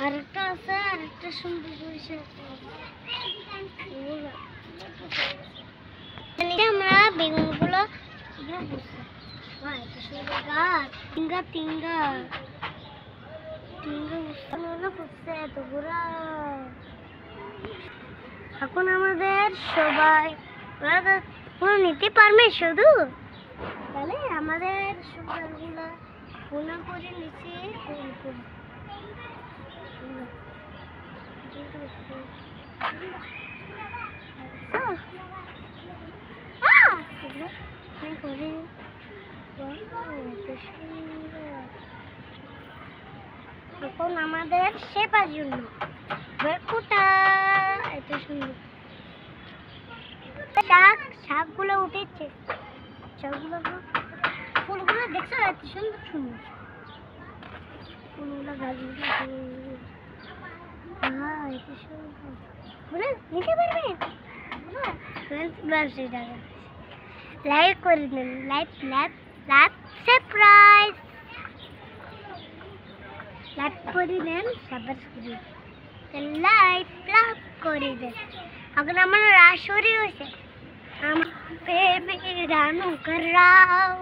আরেকটা আছে, আরেকটা সুন্দর পরিষ্কার আমরা বেগুনগুলো বুঝছি। এত সুন্দর গাছ, টিঙ্গা টিঙ্গা টিঙ্গা বুঝছে এত ঘোরা। এখন আমাদের সবাই ওরা নিতে পারবে শুধু, তাহলে আমাদের সবগুলা গুণা করে নিচে এখন আমাদের সেবার জন্য বেকুটা এত সুন্দর শাকগুলো উঠেছে, শাকগুলো ফুলগুলো দেখছো এত সুন্দর সুন্দর ফুলগুলো, গাছগুলো এত সুন্দর নিতে পারবে। লাইক করে দেন, like like like subscribe, like করে দেন, সাবস্ক্রাইব লাইক লাইক করে দেন। এখন আমার রাশরি হয়েছে, আমার বেবি রানু করাও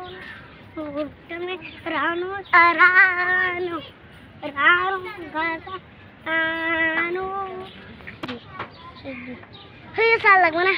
তুমি রানু রানু রানু রানু হয়ে লাগবে না।